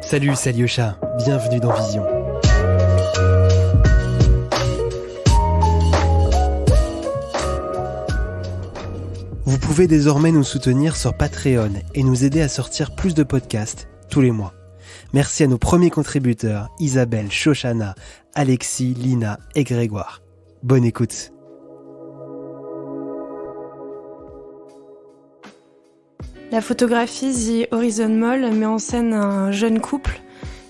Salut, c'est Alyosha, bienvenue dans Vision. Vous pouvez désormais nous soutenir sur Patreon et nous aider à sortir plus de podcasts tous les mois. Merci à nos premiers contributeurs, Isabelle, Shoshana, Alexis, Lina et Grégoire. Bonne écoute. La photographie The Horizon Mall met en scène un jeune couple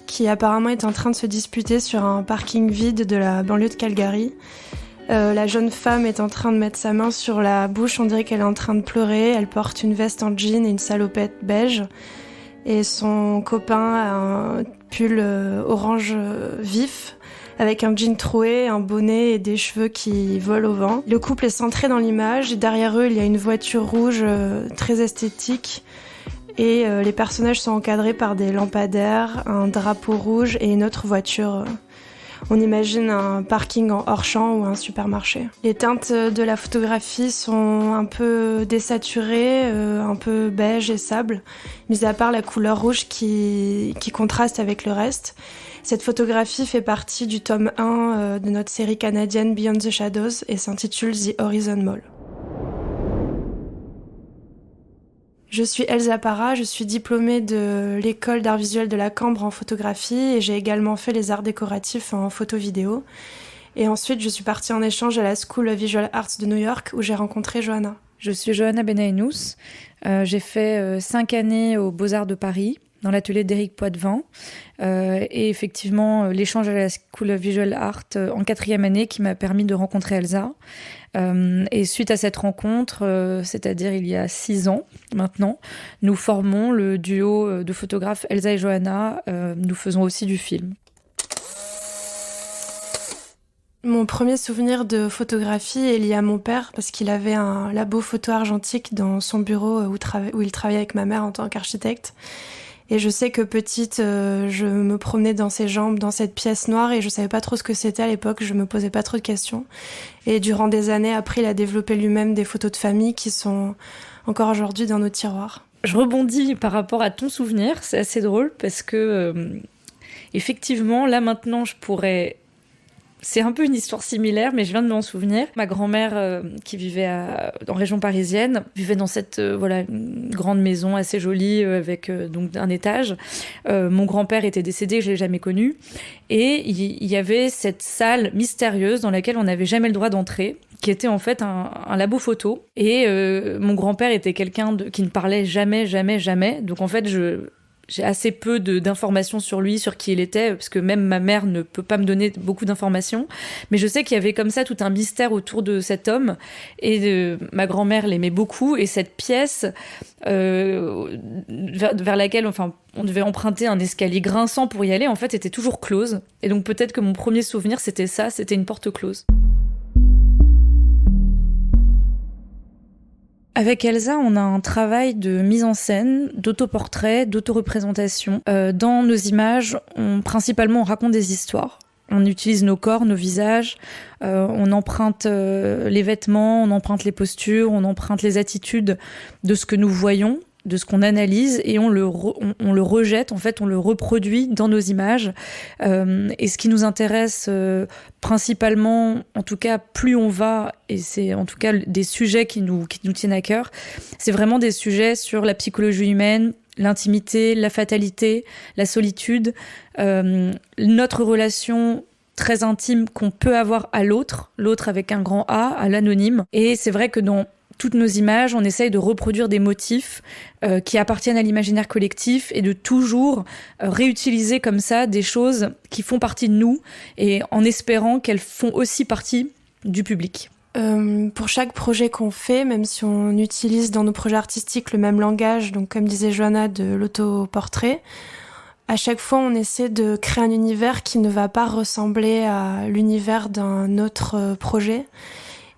qui apparemment est en train de se disputer sur un parking vide de la banlieue de Calgary. La jeune femme est en train de mettre sa main sur la bouche, on dirait qu'elle est en train de pleurer. Elle porte une veste en jean et une salopette beige. Et son copain a un pull orange vif avec un jean troué, un bonnet et des cheveux qui volent au vent. Le couple est centré dans l'image et derrière eux, il y a une voiture rouge très esthétique. Et les personnages sont encadrés par des lampadaires, un drapeau rouge et une autre voiture. On imagine un parking en hors-champ ou un supermarché. Les teintes de la photographie sont un peu désaturées, un peu beige et sable, mis à part la couleur rouge qui contraste avec le reste. Cette photographie fait partie du tome 1 de notre série canadienne Beyond the Shadows et s'intitule The Horizon Mall. Je suis Elsa Para, je suis diplômée de l'école d'art visuel de la Cambre en photographie et j'ai également fait les arts décoratifs en photo-vidéo. Et ensuite, je suis partie en échange à la School of Visual Arts de New York où j'ai rencontré Johanna. Je suis Johanna Benaïnous, j'ai fait 5 années aux Beaux-Arts de Paris, dans l'atelier d'Éric Poitvin, et effectivement l'échange à la School of Visual Art en 4e année qui m'a permis de rencontrer Elsa. Et suite à cette rencontre, c'est-à-dire il y a 6 ans maintenant, nous formons le duo de photographes Elsa et Johanna. Nous faisons aussi du film. Mon premier souvenir de photographie est lié à mon père parce qu'il avait un labo photo argentique dans son bureau où il travaillait avec ma mère en tant qu'architecte. Et je sais que petite, je me promenais dans ses jambes, dans cette pièce noire, et je savais pas trop ce que c'était à l'époque, je me posais pas trop de questions. Et durant des années, après, il a développé lui-même des photos de famille qui sont encore aujourd'hui dans nos tiroirs. Je rebondis par rapport à ton souvenir, c'est assez drôle parce que, effectivement, là maintenant, je pourrais... C'est un peu une histoire similaire, mais je viens de m'en souvenir. Ma grand-mère, qui vivait en région parisienne, vivait dans cette une grande maison assez jolie avec donc un étage. Mon grand-père était décédé, je l'ai jamais connu, et il y avait cette salle mystérieuse dans laquelle on n'avait jamais le droit d'entrer, qui était en fait un labo photo. Et mon grand-père était quelqu'un qui ne parlait jamais. Donc en fait, j'ai assez peu d'informations sur lui, sur qui il était, parce que même ma mère ne peut pas me donner beaucoup d'informations. Mais je sais qu'il y avait comme ça tout un mystère autour de cet homme. Et ma grand-mère l'aimait beaucoup. Et cette pièce vers laquelle on devait emprunter un escalier grinçant pour y aller, en fait, était toujours close. Et donc peut-être que mon premier souvenir, c'était ça, c'était une porte close. Avec Elsa, on a un travail de mise en scène, d'autoportrait, d'autoreprésentation. Dans nos images, principalement, on raconte des histoires. On utilise nos corps, nos visages, on emprunte les vêtements, on emprunte les postures, on emprunte les attitudes de ce que nous voyons, de ce qu'on analyse, et on le rejette, en fait, on le reproduit dans nos images. Et ce qui nous intéresse principalement, en tout cas, plus on va, et c'est en tout cas des sujets qui nous tiennent à cœur, c'est vraiment des sujets sur la psychologie humaine, l'intimité, la fatalité, la solitude, notre relation très intime qu'on peut avoir à l'autre avec un grand A, à l'anonyme. Et c'est vrai que dans toutes nos images, on essaye de reproduire des motifs qui appartiennent à l'imaginaire collectif et de toujours réutiliser comme ça des choses qui font partie de nous et en espérant qu'elles font aussi partie du public. Pour chaque projet qu'on fait, même si on utilise dans nos projets artistiques le même langage, donc comme disait Johanna, de l'autoportrait, à chaque fois on essaie de créer un univers qui ne va pas ressembler à l'univers d'un autre projet.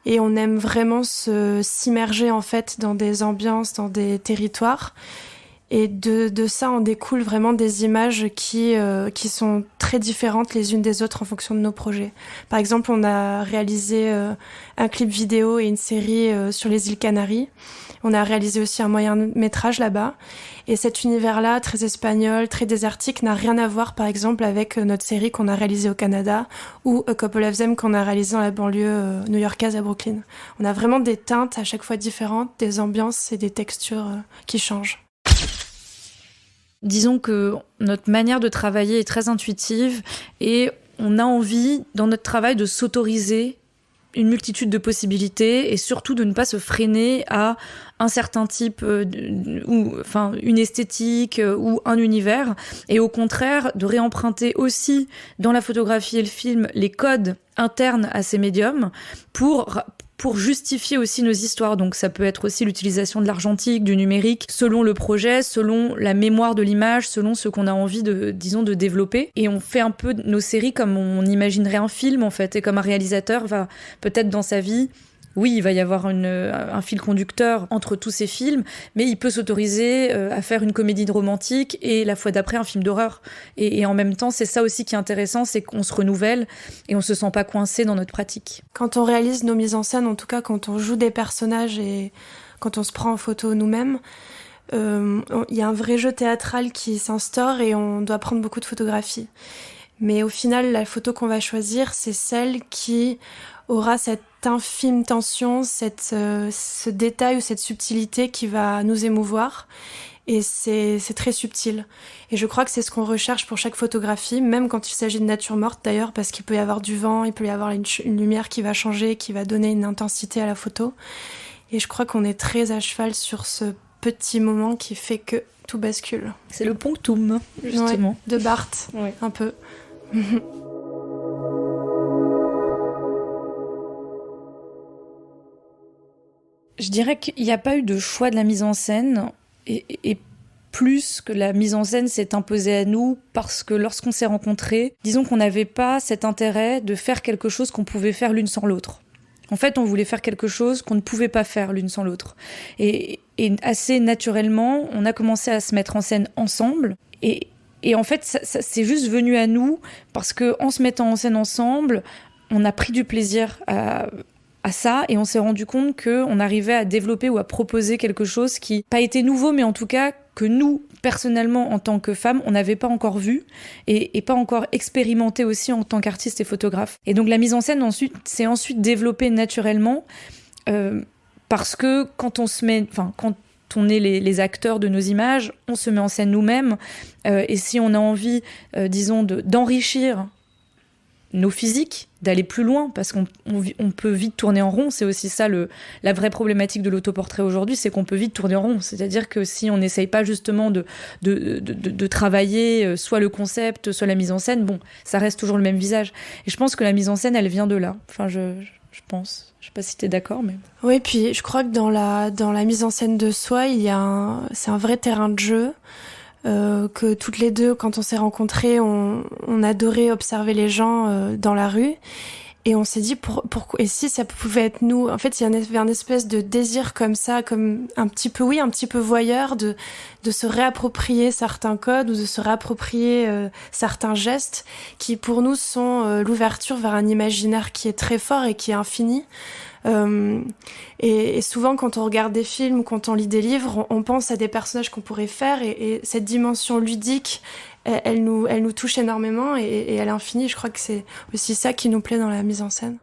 Et on aime vraiment s'immerger en fait dans des ambiances, dans des territoires. Et de ça en découlent vraiment des images qui sont très différentes les unes des autres en fonction de nos projets. Par exemple, on a réalisé un clip vidéo et une série sur les îles Canaries. On a réalisé aussi un moyen-métrage là-bas. Et cet univers-là, très espagnol, très désertique, n'a rien à voir, par exemple, avec notre série qu'on a réalisée au Canada ou A Couple of Them qu'on a réalisée dans la banlieue new-yorkaise à Brooklyn. On a vraiment des teintes à chaque fois différentes, des ambiances et des textures qui changent. Disons que notre manière de travailler est très intuitive et on a envie, dans notre travail, de s'autoriser une multitude de possibilités et surtout de ne pas se freiner à un certain type une esthétique ou un univers, et au contraire de réemprunter aussi dans la photographie et le film les codes internes à ces médiums pour justifier aussi nos histoires. Donc ça peut être aussi l'utilisation de l'argentique, du numérique, selon le projet, selon la mémoire de l'image, selon ce qu'on a envie de développer. Et on fait un peu nos séries comme on imaginerait un film, en fait. Et comme un réalisateur va peut-être dans sa vie... Oui, il va y avoir un fil conducteur entre tous ces films, mais il peut s'autoriser à faire une comédie romantique et la fois d'après un film d'horreur. Et en même temps, c'est ça aussi qui est intéressant, c'est qu'on se renouvelle et on se sent pas coincé dans notre pratique. Quand on réalise nos mises en scène, en tout cas quand on joue des personnages et quand on se prend en photo nous-mêmes, il y a un vrai jeu théâtral qui s'instaure et on doit prendre beaucoup de photographies. Mais au final, la photo qu'on va choisir, c'est celle qui aura cette infime tension, ce détail ou cette subtilité qui va nous émouvoir. Et c'est très subtil. Et je crois que c'est ce qu'on recherche pour chaque photographie, même quand il s'agit de nature morte d'ailleurs, parce qu'il peut y avoir du vent, il peut y avoir une lumière qui va changer, qui va donner une intensité à la photo. Et je crois qu'on est très à cheval sur ce petit moment qui fait que tout bascule. C'est le punctum, justement. Ouais, de Barthes, ouais. Un peu. Je dirais qu'il n'y a pas eu de choix de la mise en scène et plus que la mise en scène s'est imposée à nous parce que lorsqu'on s'est rencontrés, disons qu'on n'avait pas cet intérêt de faire quelque chose qu'on pouvait faire l'une sans l'autre. En fait, on voulait faire quelque chose qu'on ne pouvait pas faire l'une sans l'autre. Et assez naturellement, on a commencé à se mettre en scène ensemble. Et en fait, ça c'est juste venu à nous parce qu'en se mettant en scène ensemble, on a pris du plaisir à ça et on s'est rendu compte qu'on arrivait à développer ou à proposer quelque chose qui n'a pas été nouveau, mais en tout cas que nous, personnellement, en tant que femmes, on n'avait pas encore vu et pas encore expérimenté aussi en tant qu'artiste et photographe. Et donc la mise en scène s'est ensuite développée naturellement parce que quand on est les acteurs de nos images, on se met en scène nous-mêmes et si on a envie, disons, d'enrichir nos physiques, d'aller plus loin, parce qu'on peut vite tourner en rond. C'est aussi ça la vraie problématique de l'autoportrait aujourd'hui, c'est qu'on peut vite tourner en rond. C'est-à-dire que si on n'essaye pas justement de travailler soit le concept, soit la mise en scène, bon, ça reste toujours le même visage. Et je pense que la mise en scène, elle vient de là. Enfin, je pense. Je sais pas si t'es d'accord, mais... Oui, puis je crois que dans la mise en scène de soi, c'est un vrai terrain de jeu. Que toutes les deux, quand on s'est rencontrées, on adorait observer les gens dans la rue. Et on s'est dit, et si ça pouvait être nous? En fait, il y avait un espèce de désir comme ça, comme un petit peu voyeur, de se réapproprier certains codes ou de se réapproprier certains gestes qui, pour nous, sont l'ouverture vers un imaginaire qui est très fort et qui est infini. Et souvent, quand on regarde des films ou quand on lit des livres, on pense à des personnages qu'on pourrait faire et cette dimension ludique, elle nous touche énormément et elle est infinie. Je crois que c'est aussi ça qui nous plaît dans la mise en scène.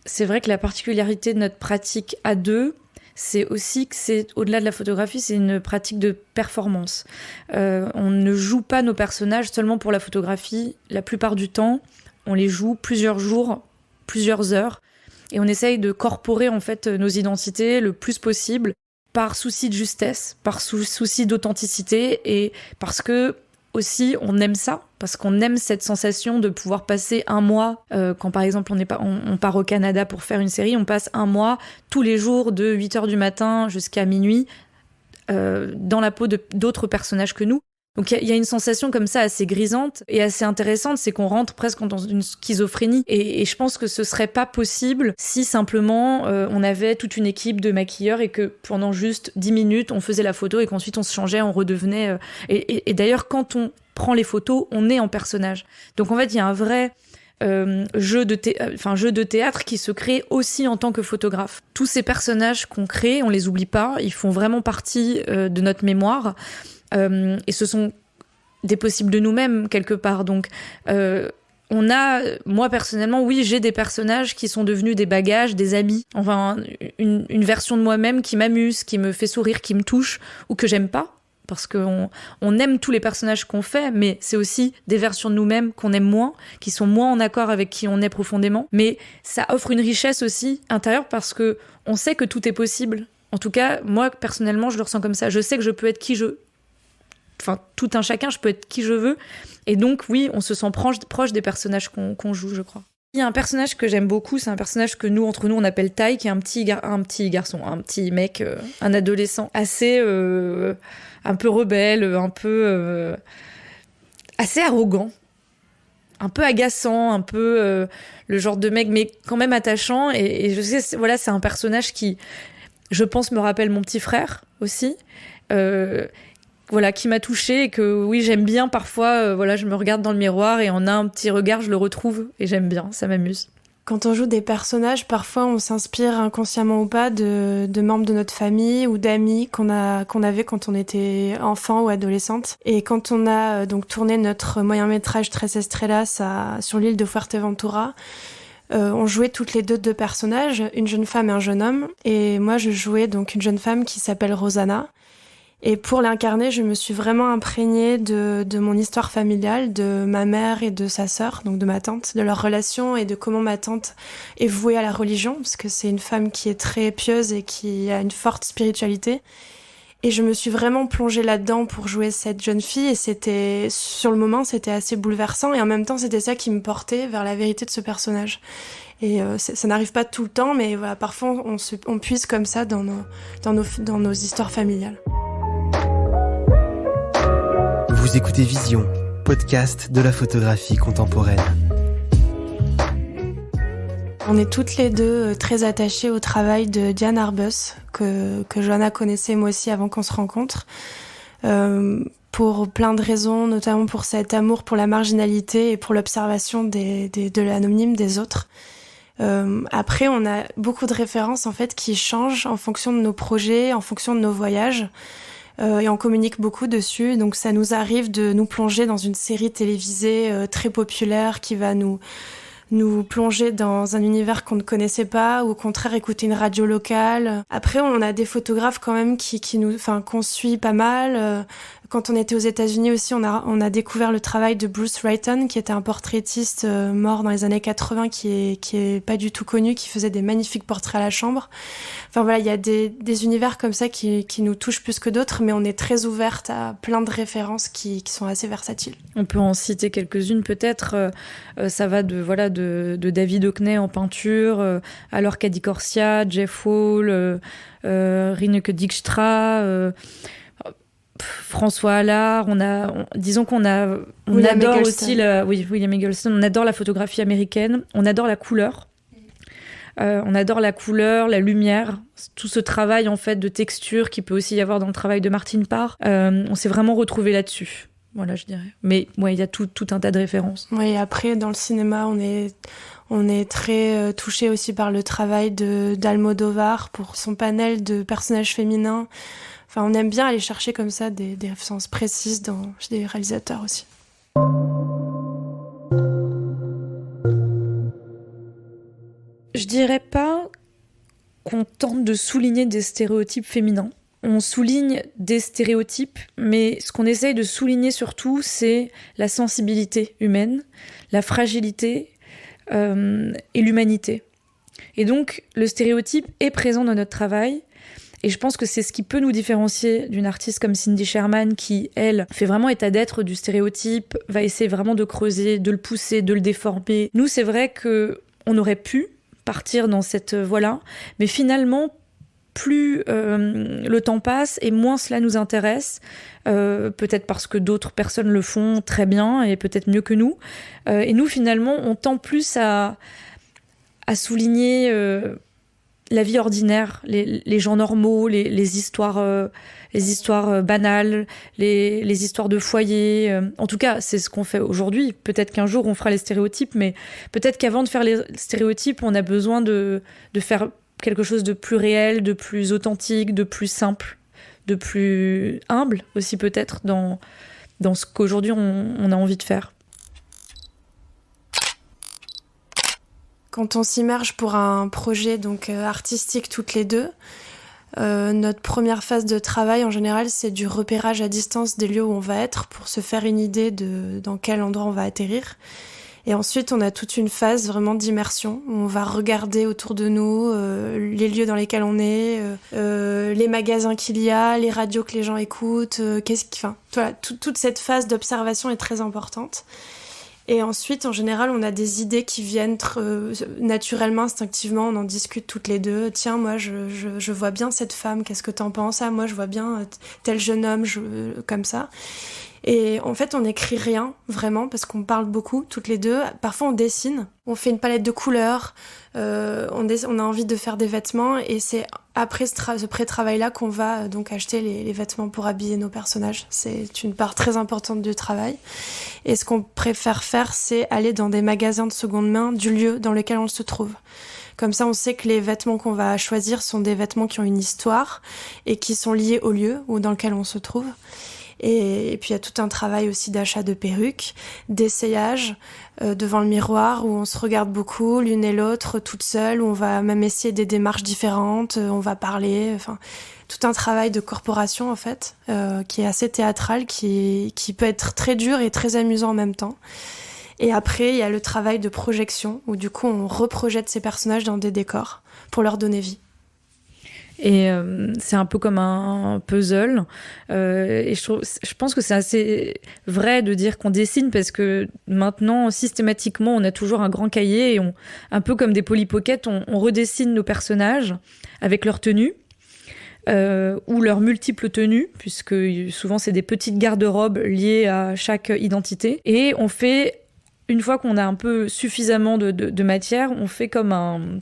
C'est vrai que la particularité de notre pratique à deux, c'est aussi que c'est, au-delà de la photographie, c'est une pratique de performance. On ne joue pas nos personnages seulement pour la photographie. La plupart du temps, on les joue plusieurs jours, plusieurs heures, et on essaye de corporer en fait nos identités le plus possible, par souci de justesse, par souci d'authenticité, et parce que aussi on aime ça, parce qu'on aime cette sensation de pouvoir passer un mois, quand par exemple on part au Canada pour faire une série, on passe un mois tous les jours de 8h du matin jusqu'à minuit dans la peau d'autres personnages que nous. Donc il y a une sensation comme ça assez grisante et assez intéressante, c'est qu'on rentre presque dans une schizophrénie. Et je pense que ce serait pas possible si simplement on avait toute une équipe de maquilleurs et que pendant juste 10 minutes, on faisait la photo et qu'ensuite on se changeait, on redevenait... Et d'ailleurs, quand on prend les photos, on est en personnage. Donc en fait, il y a un vrai... jeu de théâtre qui se crée aussi en tant que photographe. Tous ces personnages qu'on crée, on les oublie pas, ils font vraiment partie de notre mémoire et ce sont des possibles de nous-mêmes quelque part. Donc moi personnellement, oui, j'ai des personnages qui sont devenus des bagages, des amis, enfin une version de moi-même qui m'amuse, qui me fait sourire, qui me touche ou que j'aime pas. Parce qu'on aime tous les personnages qu'on fait, mais c'est aussi des versions de nous-mêmes qu'on aime moins, qui sont moins en accord avec qui on est profondément. Mais ça offre une richesse aussi intérieure parce que on sait que tout est possible. En tout cas, moi, personnellement, je le ressens comme ça. Je sais que je peux être Enfin, tout un chacun, je peux être qui je veux. Et donc, oui, on se sent proche des personnages qu'on joue, je crois. Il y a un personnage que j'aime beaucoup, c'est un personnage que entre nous, on appelle Tai, qui est un petit garçon, un petit mec, un adolescent, assez... un peu rebelle, un peu assez arrogant, un peu agaçant, un peu le genre de mec, mais quand même attachant. Et je sais, voilà, c'est un personnage qui, je pense, me rappelle mon petit frère aussi. Voilà, qui m'a touchée et que oui, j'aime bien parfois. Voilà, je me regarde dans le miroir et en un petit regard, je le retrouve et j'aime bien, ça m'amuse. Quand on joue des personnages, parfois on s'inspire inconsciemment ou pas de membres de notre famille ou d'amis qu'on avait quand on était enfant ou adolescente. Et quand on a donc tourné notre moyen-métrage Tres Estrellas sur l'île de Fuerteventura, on jouait toutes les deux personnages, une jeune femme et un jeune homme. Et moi, je jouais donc une jeune femme qui s'appelle Rosanna. Et pour l'incarner, je me suis vraiment imprégnée de mon histoire familiale, de ma mère et de sa sœur, donc de ma tante, de leur relation et de comment ma tante est vouée à la religion, parce que c'est une femme qui est très pieuse et qui a une forte spiritualité. Et je me suis vraiment plongée là-dedans pour jouer cette jeune fille, et sur le moment, c'était assez bouleversant, et en même temps, c'était ça qui me portait vers la vérité de ce personnage. Et ça n'arrive pas tout le temps, mais voilà, parfois on puise comme ça dans nos histoires familiales. Vous écoutez Vision, podcast de la photographie contemporaine. On est toutes les deux très attachées au travail de Diane Arbus, que Johanna connaissait moi aussi avant qu'on se rencontre, pour plein de raisons, notamment pour cet amour pour la marginalité et pour l'observation de l'anonyme des autres. Après, on a beaucoup de références en fait qui changent en fonction de nos projets, en fonction de nos voyages. Et on communique beaucoup dessus, donc ça nous arrive de nous plonger dans une série télévisée très populaire qui va nous plonger dans un univers qu'on ne connaissait pas, ou au contraire écouter une radio locale. Après, on a des photographes quand même qu'on suit pas mal. Quand on était aux États-Unis aussi, on a découvert le travail de Bruce Wrighton, qui était un portraitiste mort dans les années 80, qui est pas du tout connu, qui faisait des magnifiques portraits à la chambre. Enfin voilà, il y a des univers comme ça qui nous touchent plus que d'autres, mais on est très ouverte à plein de références qui sont assez versatiles. On peut en citer quelques-unes peut-être. Ça va de David Hockney en peinture, à Lorca di Corsia, Jeff Wall, Rineke Dijkstra, François Allard. Disons qu'on adore aussi William Eggleston. On adore la photographie américaine. On adore la couleur. On adore la couleur, la lumière, tout ce travail en fait de texture qui peut aussi y avoir dans le travail de Martin Parr. On s'est vraiment retrouvé là-dessus. Voilà, je dirais. Mais ouais, il y a tout un tas de références. Oui, après, dans le cinéma, on est très touché aussi par le travail d'Almodovar pour son panel de personnages féminins. Enfin, on aime bien aller chercher comme ça des références précises chez des réalisateurs aussi. Je dirais pas qu'on tente de souligner des stéréotypes féminins. On souligne des stéréotypes, mais ce qu'on essaye de souligner surtout, c'est la sensibilité humaine, la fragilité et l'humanité. Et donc, le stéréotype est présent dans notre travail, et je pense que c'est ce qui peut nous différencier d'une artiste comme Cindy Sherman, qui, elle, fait vraiment état d'être du stéréotype, va essayer vraiment de creuser, de le pousser, de le déformer. Nous, c'est vrai qu'on aurait pu partir dans cette voie-là, mais finalement, plus le temps passe et moins cela nous intéresse, peut-être parce que d'autres personnes le font très bien et peut-être mieux que nous. Et nous, finalement, on tend plus à souligner la vie ordinaire, les gens normaux, les histoires banales, les histoires de foyer. En tout cas, c'est ce qu'on fait aujourd'hui. Peut-être qu'un jour, on fera les stéréotypes, mais peut-être qu'avant de faire les stéréotypes, on a besoin de faire quelque chose de plus réel, de plus authentique, de plus simple, de plus humble aussi peut-être dans ce qu'aujourd'hui on a envie de faire. Quand on s'immerge pour un projet donc artistique toutes les deux, notre première phase de travail en général c'est du repérage à distance des lieux où on va être pour se faire une idée de dans quel endroit on va atterrir. Et ensuite, on a toute une phase vraiment d'immersion où on va regarder autour de nous les lieux dans lesquels on est, les magasins qu'il y a, les radios que les gens écoutent. Voilà, toute cette phase d'observation est très importante. Et ensuite, en général, on a des idées qui viennent naturellement, instinctivement. On en discute toutes les deux. Tiens, moi, je vois bien cette femme. Qu'est-ce que t'en penses ? Ah, moi, je vois bien tel jeune homme, comme ça. Et en fait, on n'écrit rien, vraiment, parce qu'on parle beaucoup, toutes les deux. Parfois, on dessine, on fait une palette de couleurs, on a envie de faire des vêtements, et c'est après ce pré-travail-là qu'on va donc acheter les vêtements pour habiller nos personnages. C'est une part très importante du travail. Et ce qu'on préfère faire, c'est aller dans des magasins de seconde main du lieu dans lequel on se trouve. Comme ça, on sait que les vêtements qu'on va choisir sont des vêtements qui ont une histoire et qui sont liés au lieu ou dans lequel on se trouve. Et puis il y a tout un travail aussi d'achat de perruques, d'essayage devant le miroir où on se regarde beaucoup l'une et l'autre toute seule, où on va même essayer des démarches différentes, on va parler, enfin tout un travail de corporation en fait qui est assez théâtral, qui peut être très dur et très amusant en même temps. Et après il y a le travail de projection où du coup on reprojette ces personnages dans des décors pour leur donner vie. Et c'est un peu comme un puzzle. Et je pense que c'est assez vrai de dire qu'on dessine parce que maintenant, systématiquement, on a toujours un grand cahier et un peu comme des Polly Pocket, on redessine nos personnages avec leurs tenues. Ou leurs multiples tenues, puisque souvent c'est des petites garde-robes liées à chaque identité. Et on fait, une fois qu'on a un peu suffisamment de matière, on fait comme un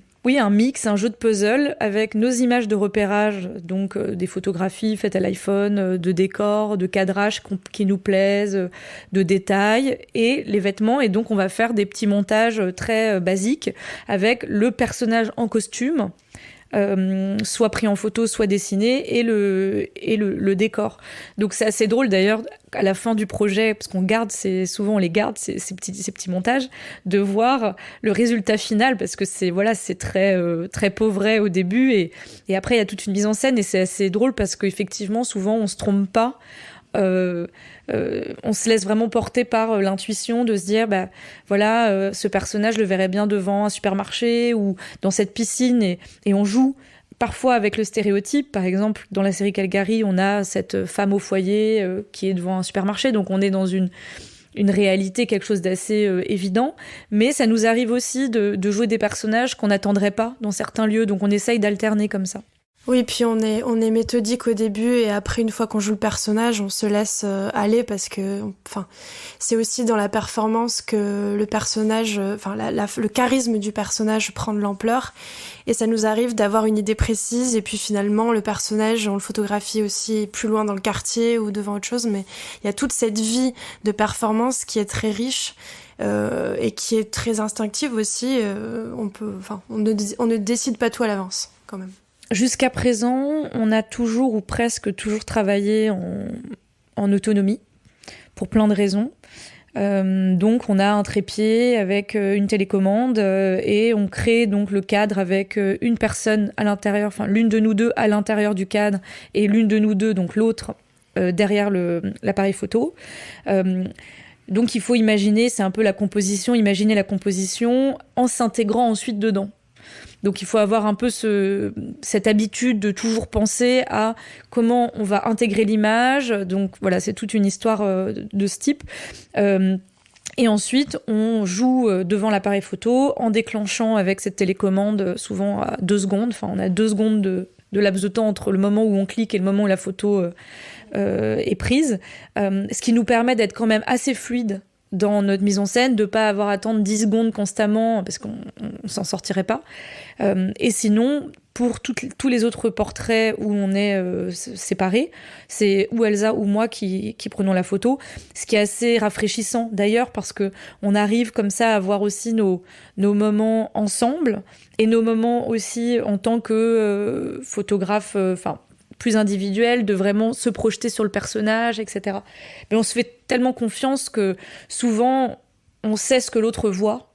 mix, un jeu de puzzle avec nos images de repérage, donc des photographies faites à l'iPhone, de décors, de cadrages qui nous plaisent, de détails, et les vêtements. Et donc on va faire des petits montages très basiques avec le personnage en costume, soit pris en photo, soit dessiné, et le décor. Donc c'est assez drôle d'ailleurs, à la fin du projet, parce qu'on garde, souvent on les garde, ces petits montages, de voir le résultat final, parce que c'est très, très pauvret au début, et après il y a toute une mise en scène, et c'est assez drôle parce qu'effectivement, souvent on se trompe pas. On se laisse vraiment porter par l'intuition de se dire ce personnage le verrait bien devant un supermarché ou dans cette piscine, et on joue parfois avec le stéréotype. Par exemple, dans la série Calgary, on a cette femme au foyer qui est devant un supermarché, donc on est dans une réalité, quelque chose d'assez évident, mais ça nous arrive aussi de jouer des personnages qu'on n'attendrait pas dans certains lieux, donc on essaye d'alterner comme ça. Oui, puis on est méthodique au début, et après, une fois qu'on joue le personnage, on se laisse aller, parce que c'est aussi dans la performance que le personnage, le charisme du personnage prend de l'ampleur, et ça nous arrive d'avoir une idée précise, et puis finalement le personnage, on le photographie aussi plus loin dans le quartier ou devant autre chose, mais il y a toute cette vie de performance qui est très riche. Et qui est très instinctive aussi. On ne décide pas tout à l'avance quand même. Jusqu'à présent, on a toujours ou presque toujours travaillé en autonomie, pour plein de raisons. Donc on a un trépied avec une télécommande, et on crée donc le cadre avec une personne à l'intérieur, enfin l'une de nous deux à l'intérieur du cadre, et l'une de nous deux, donc l'autre, derrière l'appareil photo. Donc il faut imaginer, c'est un peu imaginer la composition en s'intégrant ensuite dedans. Donc il faut avoir un peu cette habitude de toujours penser à comment on va intégrer l'image. Donc voilà, c'est toute une histoire de ce type. Et ensuite, on joue devant l'appareil photo en déclenchant avec cette télécommande souvent à 2 secondes. Enfin, on a 2 secondes de de laps de temps entre le moment où on clique et le moment où la photo est prise, ce qui nous permet d'être quand même assez fluide dans notre mise en scène, de ne pas avoir à attendre 10 secondes constamment, parce qu'on ne s'en sortirait pas. Et sinon, pour tous les autres portraits où on est séparés, c'est ou Elsa ou moi qui prenons la photo, ce qui est assez rafraîchissant d'ailleurs, parce qu'on arrive comme ça à voir aussi nos moments ensemble, et nos moments aussi en tant que photographe, plus individuel, de vraiment se projeter sur le personnage, etc. Mais on se fait tellement confiance que souvent, on sait ce que l'autre voit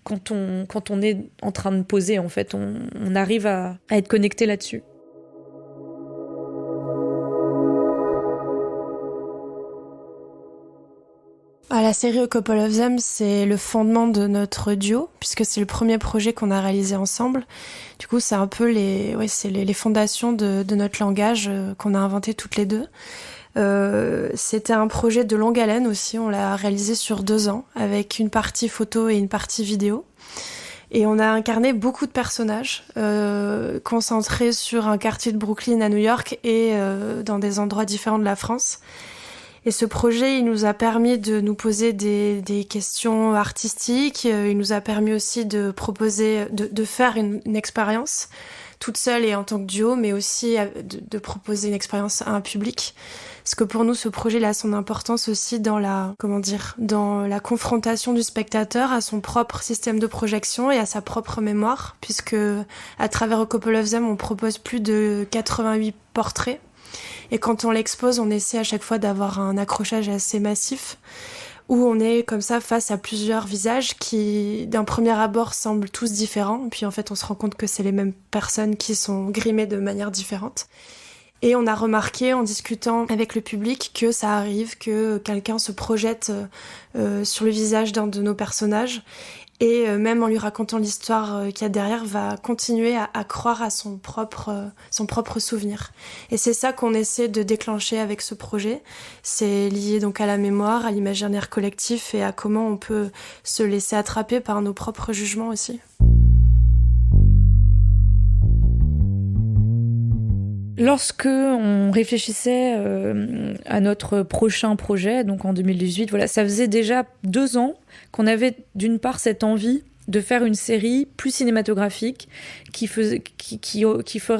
quand on est en train de poser. En fait, on arrive à être connecté là-dessus. La série A Couple of Them, c'est le fondement de notre duo, puisque c'est le premier projet qu'on a réalisé ensemble. Du coup, c'est un peu les fondations de notre langage qu'on a inventé toutes les deux. C'était un projet de longue haleine aussi, on l'a réalisé sur 2 ans, avec une partie photo et une partie vidéo. Et on a incarné beaucoup de personnages, concentrés sur un quartier de Brooklyn à New York et dans des endroits différents de la France. Et ce projet, il nous a permis de nous poser des questions artistiques. Il nous a permis aussi de proposer, de faire une expérience toute seule et en tant que duo, mais aussi de proposer une expérience à un public. Parce que pour nous, ce projet a son importance aussi dans la confrontation du spectateur à son propre système de projection et à sa propre mémoire, puisque à travers A Couple of Them, on propose plus de 88 portraits. Et quand on l'expose, on essaie à chaque fois d'avoir un accrochage assez massif, où on est comme ça face à plusieurs visages qui, d'un premier abord, semblent tous différents. Puis en fait, on se rend compte que c'est les mêmes personnes qui sont grimées de manière différente. Et on a remarqué, en discutant avec le public, que ça arrive que quelqu'un se projette sur le visage d'un de nos personnages, et même en lui racontant l'histoire qu'il y a derrière, va continuer à croire à son propre souvenir. Et c'est ça qu'on essaie de déclencher avec ce projet. C'est lié donc à la mémoire, à l'imaginaire collectif et à comment on peut se laisser attraper par nos propres jugements aussi. Lorsque on réfléchissait à notre prochain projet, donc en 2018, voilà, ça faisait déjà 2 ans qu'on avait d'une part cette envie de faire une série plus cinématographique qui ferait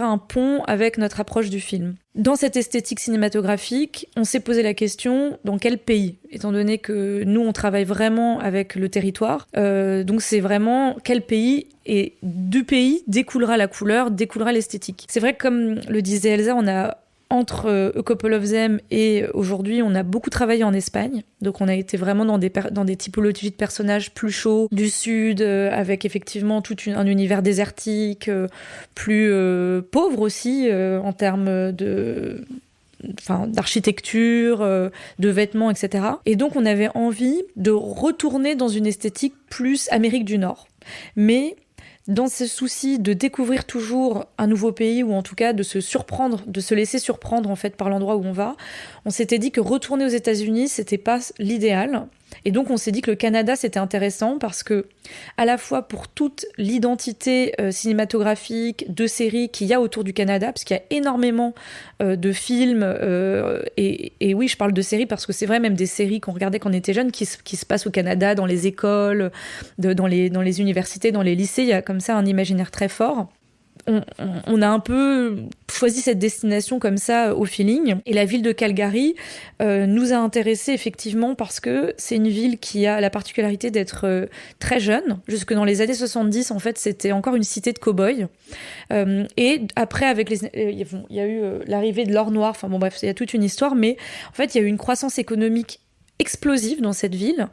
un pont avec notre approche du film. Dans cette esthétique cinématographique, on s'est posé la question dans quel pays, étant donné que nous on travaille vraiment avec le territoire, donc c'est vraiment quel pays, et du pays découlera la couleur, découlera l'esthétique. C'est vrai que comme le disait Elsa, on a entre A Couple of Them et aujourd'hui, on a beaucoup travaillé en Espagne. Donc on a été vraiment dans des typologies de personnages plus chauds, du sud, avec effectivement un univers désertique, plus pauvre aussi en termes d'architecture, de vêtements, etc. Et donc on avait envie de retourner dans une esthétique plus Amérique du Nord. Mais dans ce souci de découvrir toujours un nouveau pays, ou en tout cas de se laisser surprendre en fait par l'endroit où on va, on s'était dit que retourner aux États-Unis, c'était pas l'idéal. Et donc on s'est dit que le Canada c'était intéressant parce que à la fois pour toute l'identité cinématographique de séries qu'il y a autour du Canada, parce qu'il y a énormément de films et oui, je parle de séries parce que c'est vrai, même des séries qu'on regardait quand on était jeune qui se passent au Canada, dans les écoles, dans les universités, dans les lycées, il y a comme ça un imaginaire très fort. On a un peu choisi cette destination comme ça au feeling. Et la ville de Calgary nous a intéressés effectivement parce que c'est une ville qui a la particularité d'être très jeune. Jusque dans les années 70, en fait, c'était encore une cité de cow-boys. Et après, il y a eu l'arrivée de l'or noir. Enfin bon, bref, il y a toute une histoire. Mais en fait, il y a eu une croissance économique explosive dans cette ville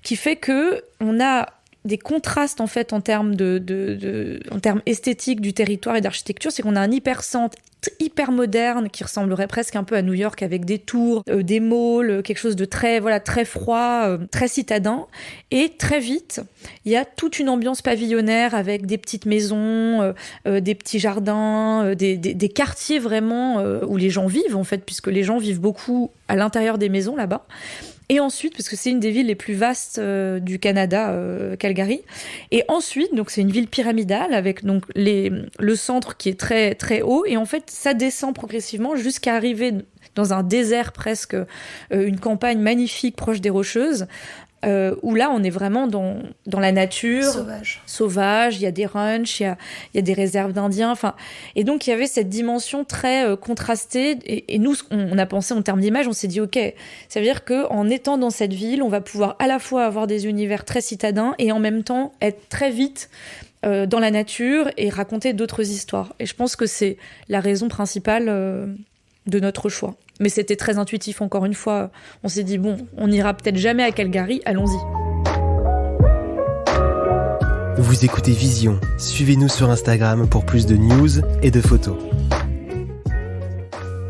qui fait que on a des contrastes en fait en termes en termes esthétiques du territoire et d'architecture. C'est qu'on a un hypercentre hyper moderne qui ressemblerait presque un peu à New York, avec des tours, des malls, quelque chose de très froid, très citadin. Et très vite, il y a toute une ambiance pavillonnaire avec des petites maisons, des petits jardins, des quartiers vraiment où les gens vivent en fait, puisque les gens vivent beaucoup à l'intérieur des maisons là-bas. Et ensuite, parce que c'est une des villes les plus vastes du Canada, Calgary. Et ensuite, donc c'est une ville pyramidale avec donc le centre qui est très très haut. Et en fait, ça descend progressivement jusqu'à arriver dans un désert presque, une campagne magnifique proche des Rocheuses. Où là, on est vraiment dans la nature. Sauvage. Il y a des ranchs, il y a des réserves d'Indiens. Et donc, il y avait cette dimension très contrastée. Et nous, on a pensé en termes d'image, on s'est dit, OK, ça veut dire qu'en étant dans cette ville, on va pouvoir à la fois avoir des univers très citadins et en même temps être très vite dans la nature et raconter d'autres histoires. Et je pense que c'est la raison principale de notre choix. Mais c'était très intuitif, encore une fois. On s'est dit, bon, on n'ira peut-être jamais à Calgary, allons-y. Vous écoutez Vision. Suivez-nous sur Instagram pour plus de news et de photos.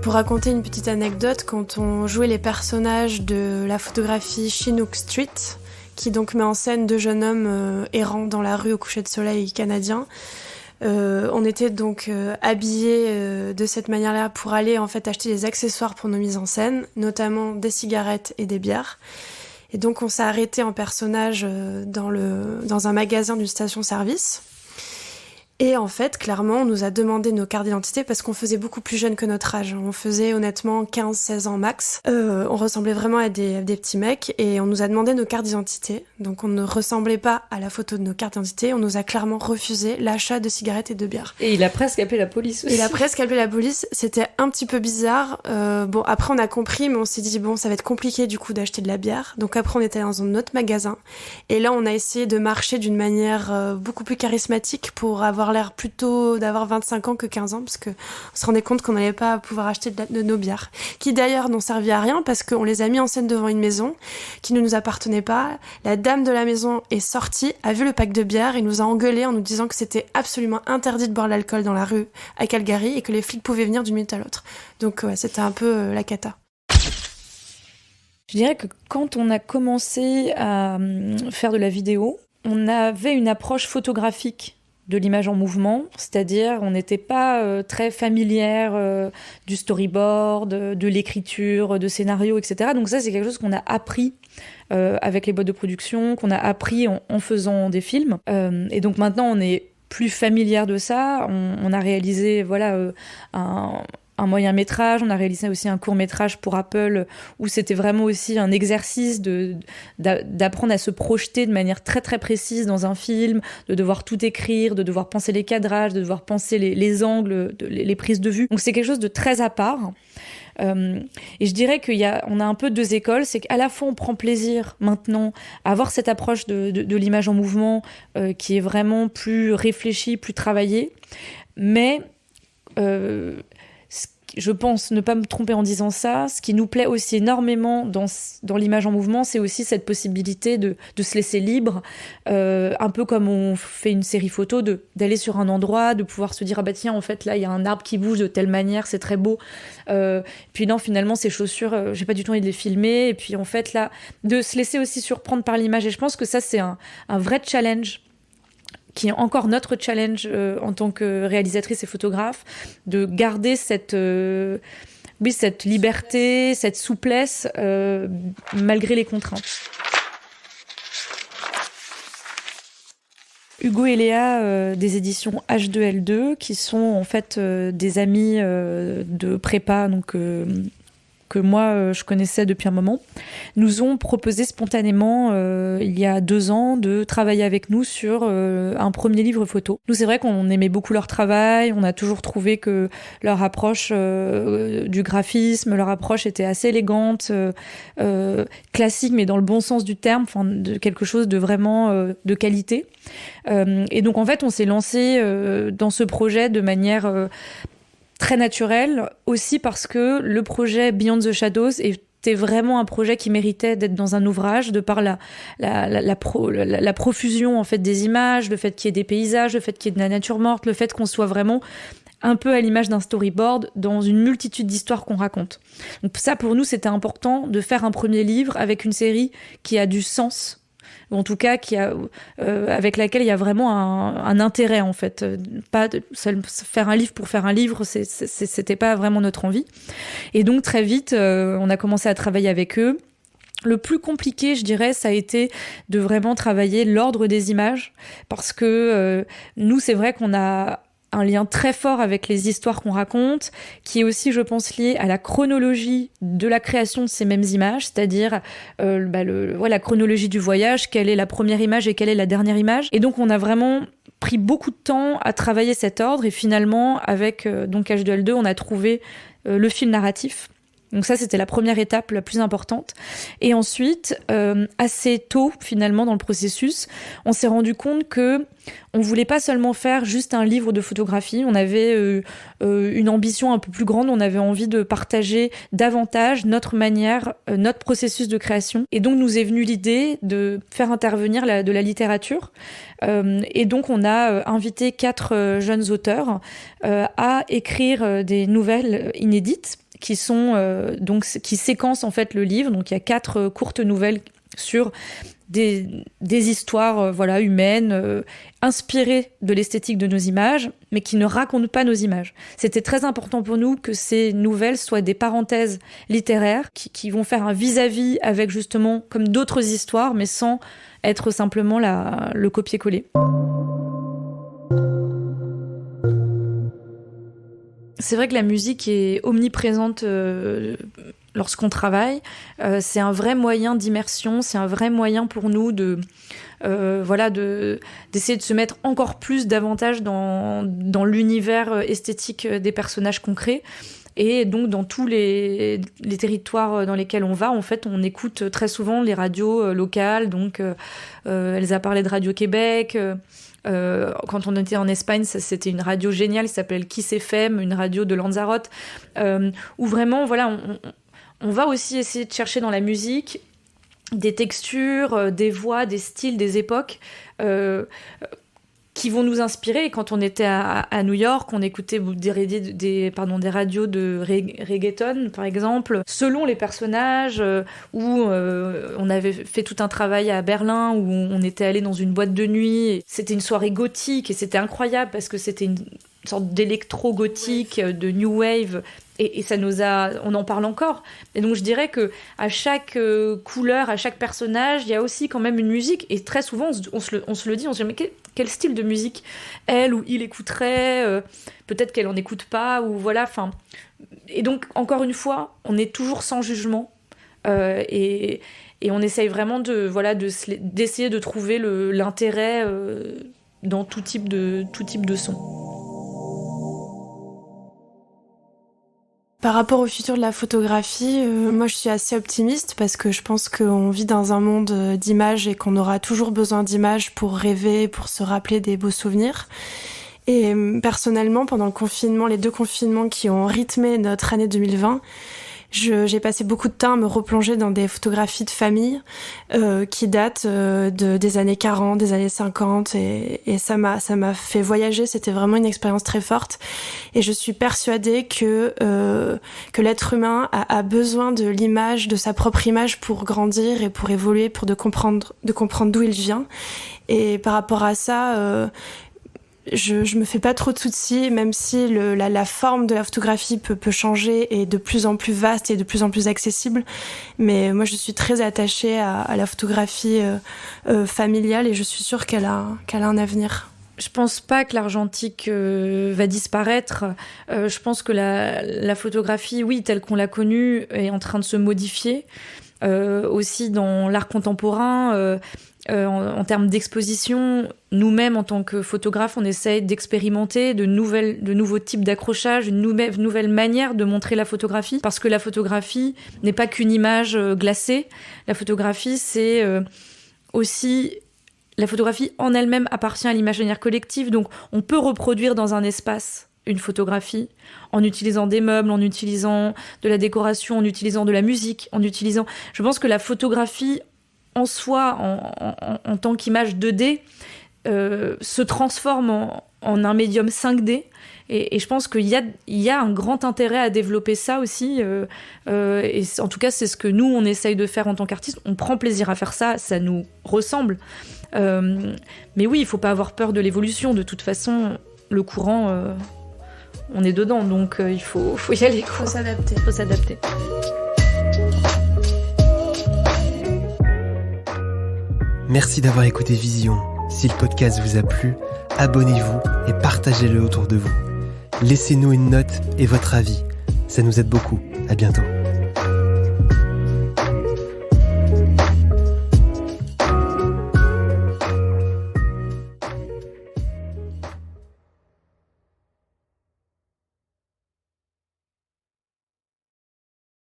Pour raconter une petite anecdote, quand on jouait les personnages de la photographie Chinook Street, qui donc met en scène 2 jeunes hommes errant dans la rue au coucher de soleil canadien, on était donc habillés de cette manière-là pour aller en fait acheter des accessoires pour nos mises en scène, notamment des cigarettes et des bières. Et donc on s'est arrêté en personnage dans un magasin d'une station-service. Et en fait, clairement, on nous a demandé nos cartes d'identité parce qu'on faisait beaucoup plus jeune que notre âge. On faisait honnêtement 15-16 ans max. On ressemblait vraiment à des petits mecs et on nous a demandé nos cartes d'identité. Donc on ne ressemblait pas à la photo de nos cartes d'identité. On nous a clairement refusé l'achat de cigarettes et de bières. Et il a presque appelé la police aussi. C'était un petit peu bizarre. Bon, après on a compris, mais on s'est dit, bon, ça va être compliqué du coup d'acheter de la bière. Donc après on était dans un autre magasin. Et là on a essayé de marcher d'une manière beaucoup plus charismatique pour avoir l'air plutôt d'avoir 25 ans que 15 ans, parce qu'on se rendait compte qu'on n'allait pas pouvoir acheter de nos bières, qui d'ailleurs n'ont servi à rien, parce qu'on les a mis en scène devant une maison qui ne nous appartenait pas. La dame de la maison est sortie, a vu le pack de bières et nous a engueulés en nous disant que c'était absolument interdit de boire l'alcool dans la rue à Calgary et que les flics pouvaient venir d'une minute à l'autre. Donc ouais, c'était un peu la cata. Je dirais que quand on a commencé à faire de la vidéo, on avait une approche photographique de l'image en mouvement, c'est-à-dire on n'était pas très familière du storyboard, de l'écriture, de scénario, etc. Donc ça, c'est quelque chose qu'on a appris avec les boîtes de production, qu'on a appris en faisant des films. Et donc maintenant, on est plus familière de ça. On a réalisé un moyen-métrage, on a réalisé aussi un court-métrage pour Apple où c'était vraiment aussi un exercice d'apprendre à se projeter de manière très très précise dans un film, de devoir tout écrire, de devoir penser les cadrages, de devoir penser les angles, les prises de vue. Donc c'est quelque chose de très à part. Et je dirais qu'on a un peu 2 écoles, c'est qu'à la fois on prend plaisir maintenant à avoir cette approche de l'image en mouvement qui est vraiment plus réfléchie, plus travaillée, mais je pense ne pas me tromper en disant ça. Ce qui nous plaît aussi énormément dans l'image en mouvement, c'est aussi cette possibilité de se laisser libre, un peu comme on fait une série photo, d'aller sur un endroit, de pouvoir se dire ah bah tiens en fait là il y a un arbre qui bouge de telle manière, c'est très beau. Puis non finalement ces chaussures, j'ai pas du tout envie de les filmer. Et puis en fait là de se laisser aussi surprendre par l'image. Et je pense que ça c'est un vrai challenge, qui est encore notre challenge en tant que réalisatrice et photographe, de garder cette liberté, cette souplesse, malgré les contraintes. Hugo et Léa des éditions H2L2, qui sont en fait des amis de prépa, donc que moi je connaissais depuis un moment, nous ont proposé spontanément il y a 2 ans de travailler avec nous sur un premier livre photo. Nous c'est vrai qu'on aimait beaucoup leur travail, on a toujours trouvé que leur approche du graphisme, leur approche était assez élégante, classique mais dans le bon sens du terme, de quelque chose de vraiment de qualité. Et donc en fait on s'est lancé dans ce projet de manière très naturel, aussi parce que le projet Beyond the Shadows était vraiment un projet qui méritait d'être dans un ouvrage, de par la profusion en fait des images, le fait qu'il y ait des paysages, le fait qu'il y ait de la nature morte, le fait qu'on soit vraiment un peu à l'image d'un storyboard dans une multitude d'histoires qu'on raconte. Donc ça, pour nous, c'était important de faire un premier livre avec une série qui a du sens, ou en tout cas avec laquelle il y a vraiment un intérêt en fait. Pas faire un livre pour faire un livre, c'était pas vraiment notre envie. Et donc très vite, on a commencé à travailler avec eux. Le plus compliqué, je dirais, ça a été de vraiment travailler l'ordre des images, parce que nous, c'est vrai qu'on a un lien très fort avec les histoires qu'on raconte, qui est aussi, je pense, lié à la chronologie de la création de ces mêmes images, c'est-à-dire la chronologie du voyage, quelle est la première image et quelle est la dernière image. Et donc, on a vraiment pris beaucoup de temps à travailler cet ordre, et finalement, avec donc H2L2, on a trouvé le fil narratif. Donc ça, c'était la première étape la plus importante. Et ensuite, assez tôt, finalement, dans le processus, on s'est rendu compte que on voulait pas seulement faire juste un livre de photographie. On avait une ambition un peu plus grande. On avait envie de partager davantage notre manière, notre processus de création. Et donc, nous est venue l'idée de faire intervenir de la littérature. Et donc, on a invité 4 jeunes auteurs à écrire des nouvelles inédites qui séquencent en fait le livre. Donc il y a 4 courtes nouvelles sur des histoires humaines inspirées de l'esthétique de nos images, mais qui ne racontent pas nos images. C'était très important pour nous que ces nouvelles soient des parenthèses littéraires qui vont faire un vis-à-vis avec justement comme d'autres histoires, mais sans être simplement le copier-coller. C'est vrai que la musique est omniprésente lorsqu'on travaille. C'est un vrai moyen d'immersion, c'est un vrai moyen pour nous d'essayer de se mettre encore plus davantage dans l'univers esthétique des personnages qu'on crée. Et donc, dans tous les territoires dans lesquels on va, en fait, on écoute très souvent les radios locales. Donc, Elsa parlait de Radio Québec. Quand on était en Espagne, c'était une radio géniale qui s'appelle Kiss FM, une radio de Lanzarote, où vraiment, on va aussi essayer de chercher dans la musique des textures, des voix, des styles, des époques qui vont nous inspirer. Et quand on était à New York, on écoutait des radios de reggaeton, par exemple, selon les personnages, où on avait fait tout un travail à Berlin, où on était allé dans une boîte de nuit. Et c'était une soirée gothique, et c'était incroyable, parce que c'était une sorte d'électro-gothique, de new wave, et ça on en parle encore. Et donc je dirais que à chaque couleur, à chaque personnage, il y a aussi quand même une musique, et très souvent on se le dit, on se dit mais quel style de musique elle ou il écouterait, peut-être qu'elle en écoute pas, ou voilà, enfin. Et donc encore une fois, on est toujours sans jugement, et on essaye vraiment d'essayer de trouver l'intérêt dans tout type de son. Par rapport au futur de la photographie, moi je suis assez optimiste parce que je pense qu'on vit dans un monde d'images et qu'on aura toujours besoin d'images pour rêver, pour se rappeler des beaux souvenirs. Et personnellement, pendant le confinement, les 2 confinements qui ont rythmé notre année 2020, j'ai passé beaucoup de temps à me replonger dans des photographies de famille qui datent des années 40, des années 50, et ça m'a fait voyager. C'était vraiment une expérience très forte, et je suis persuadée que l'être humain a besoin de l'image, de sa propre image, pour grandir et pour évoluer, pour de comprendre d'où il vient. Et par rapport à ça, je me fais pas trop de soucis, même si la forme de la photographie peut changer et est de plus en plus vaste et de plus en plus accessible. Mais moi, je suis très attachée à la photographie familiale, et je suis sûre qu'elle a un avenir. Je pense pas que l'argentique va disparaître. Je pense que la photographie, oui, telle qu'on l'a connue, est en train de se modifier. Aussi dans l'art contemporain, en termes d'exposition, nous-mêmes en tant que photographes, on essaye d'expérimenter de nouveaux types d'accrochages, une nouvelle manière de montrer la photographie, parce que la photographie n'est pas qu'une image glacée. La photographie, c'est aussi... La photographie en elle-même appartient à l'imaginaire collectif, donc on peut reproduire dans un espace une photographie en utilisant des meubles, en utilisant de la décoration, en utilisant de la musique, Je pense que la photographie en soi, en tant qu'image 2D, se transforme en un médium 5D. Et je pense qu'il y a un grand intérêt à développer ça aussi. Et en tout cas, c'est ce que nous, on essaye de faire en tant qu'artistes. On prend plaisir à faire ça, ça nous ressemble. Mais oui, il ne faut pas avoir peur de l'évolution. De toute façon, le courant, on est dedans. Donc, il faut y aller. Il faut s'adapter. Merci d'avoir écouté Vision. Si le podcast vous a plu, abonnez-vous et partagez-le autour de vous. Laissez-nous une note et votre avis. Ça nous aide beaucoup. À bientôt.